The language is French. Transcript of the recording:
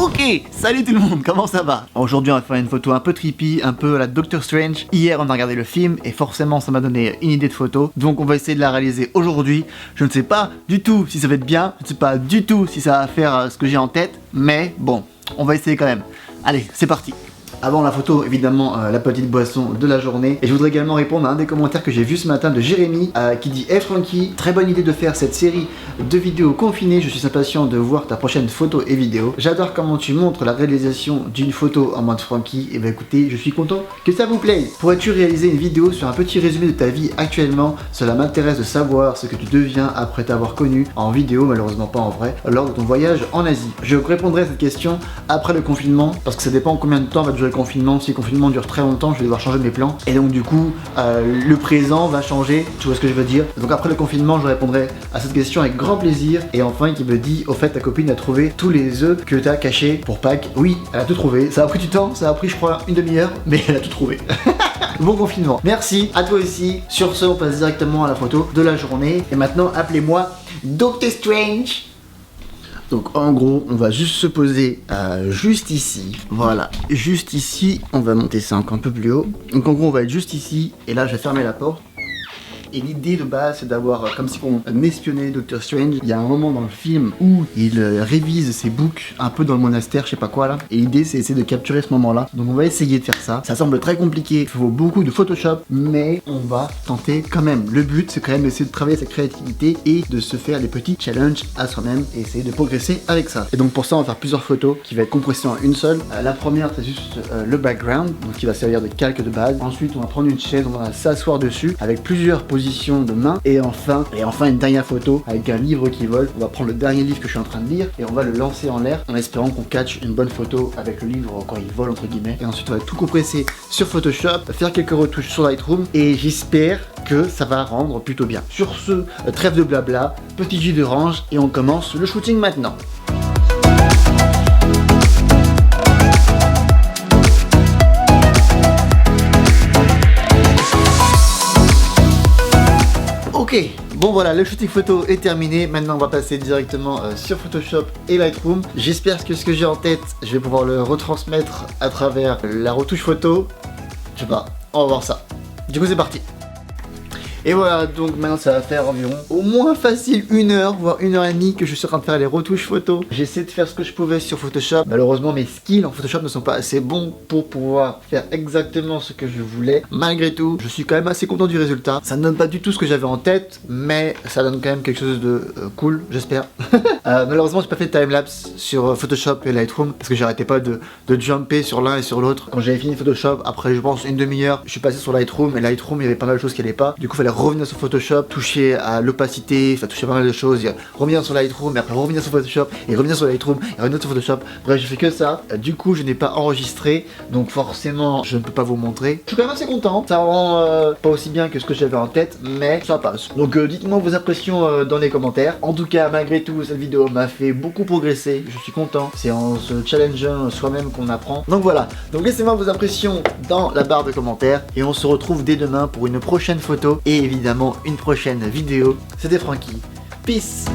Ok, salut tout le monde, comment ça va? Aujourd'hui on va faire une photo un peu trippy, un peu à la Doctor Strange. Hier on a regardé le film et forcément ça m'a donné une idée de photo. Donc on va essayer de la réaliser aujourd'hui. Je ne sais pas du tout si ça va être bien, je ne sais pas du tout si ça va faire ce que j'ai en tête. Mais bon, on va essayer quand même. Allez, c'est parti. Avant la photo, évidemment, la petite boisson de la journée. Et je voudrais également répondre à un des commentaires que j'ai vu ce matin de Jérémy qui dit: Hey Francky, très bonne idée de faire cette série de vidéos confinées. Je suis impatient de voir ta prochaine photo et vidéo. J'adore comment tu montres la réalisation d'une photo en mode Francky. Et bah écoutez, je suis content que ça vous plaise. Pourrais-tu réaliser une vidéo sur un petit résumé de ta vie actuellement? Cela m'intéresse de savoir ce que tu deviens après t'avoir connu en vidéo, malheureusement pas en vrai, lors de ton voyage en Asie. Je répondrai à cette question après le confinement, parce que ça dépend combien de temps va durer le confinement. Si le confinement dure très longtemps, je vais devoir changer mes plans. Et donc du coup, le présent va changer, tu vois ce que je veux dire. Donc après le confinement, je répondrai à cette question avec grand plaisir. Et enfin, qui me dit: au fait, ta copine a trouvé tous les œufs que t'as cachés pour Pâques? Oui, elle a tout trouvé. Ça a pris du temps, ça a pris je crois une demi-heure, mais elle a tout trouvé. Bon confinement. Merci à toi aussi. Sur ce, on passe directement à la photo de la journée. Et maintenant, appelez-moi Doctor Strange. Donc en gros, on va juste se poser juste ici. Voilà, juste ici. On va monter ça encore un peu plus haut. Donc en gros, on va être juste ici. Et là, je vais fermer la porte. Et l'idée de base, c'est d'avoir, comme si on espionnait Doctor Strange. Il y a un moment dans le film où il révise ses books un peu dans le monastère, je sais pas quoi là. Et l'idée, c'est essayer de capturer ce moment-là. Donc on va essayer de faire ça. Ça semble très compliqué, il faut beaucoup de Photoshop, mais on va tenter quand même. Le but, c'est quand même d'essayer de travailler sa créativité et de se faire des petits challenges à soi-même et essayer de progresser avec ça. Et donc pour ça, on va faire plusieurs photos qui va être compressées en une seule. La première, c'est juste le background, donc qui va servir de calque de base. Ensuite, on va prendre une chaise, on va s'asseoir dessus avec plusieurs position de main, et enfin une dernière photo avec un livre qui vole. On va prendre le dernier livre que je suis en train de lire et on va le lancer en l'air en espérant qu'on catch une bonne photo avec le livre quand il vole entre guillemets. Et ensuite on va tout compresser sur Photoshop, faire quelques retouches sur Lightroom et j'espère que ça va rendre plutôt bien. Sur ce, trêve de blabla, petit jus d'orange et on commence le shooting maintenant. Ok, bon voilà, le shooting photo est terminé. Maintenant on va passer directement sur Photoshop et Lightroom. J'espère que ce que j'ai en tête, je vais pouvoir le retransmettre à travers la retouche photo. Je sais pas, on va voir ça. Du coup c'est parti. Et voilà, donc maintenant ça va faire environ au moins facile 1 heure, voire 1 heure et demie que je suis en train de faire les retouches photos. J'ai essayé de faire ce que je pouvais sur Photoshop. Malheureusement mes skills en Photoshop ne sont pas assez bons pour pouvoir faire exactement ce que je voulais. Malgré tout, je suis quand même assez content du résultat. Ça ne donne pas du tout ce que j'avais en tête, mais ça donne quand même quelque chose de cool, j'espère. Malheureusement j'ai pas fait de timelapse sur Photoshop et Lightroom parce que j'arrêtais pas de jumper sur l'un et sur l'autre. Quand j'avais fini Photoshop, après je pense une demi-heure, je suis passé sur Lightroom et Lightroom il y avait pas mal de choses qui allaient pas. Du coup fallait revenir sur Photoshop, toucher à l'opacité, enfin toucher pas mal de choses, revenir sur Lightroom et après revenir sur Photoshop et revenir sur Lightroom et revenir sur Photoshop. Bref, je fais que ça. Du coup je n'ai pas enregistré, donc forcément je ne peux pas vous montrer. Je suis quand même assez content, ça rend pas aussi bien que ce que j'avais en tête, mais ça passe. Donc dites-moi vos impressions dans les commentaires. En tout cas, malgré tout, cette vidéo m'a fait beaucoup progresser, je suis content. C'est en se challengeant soi-même qu'on apprend. Donc voilà, donc laissez-moi vos impressions dans la barre de commentaires et on se retrouve dès demain pour une prochaine photo et évidemment une prochaine vidéo. C'était Francky. Peace.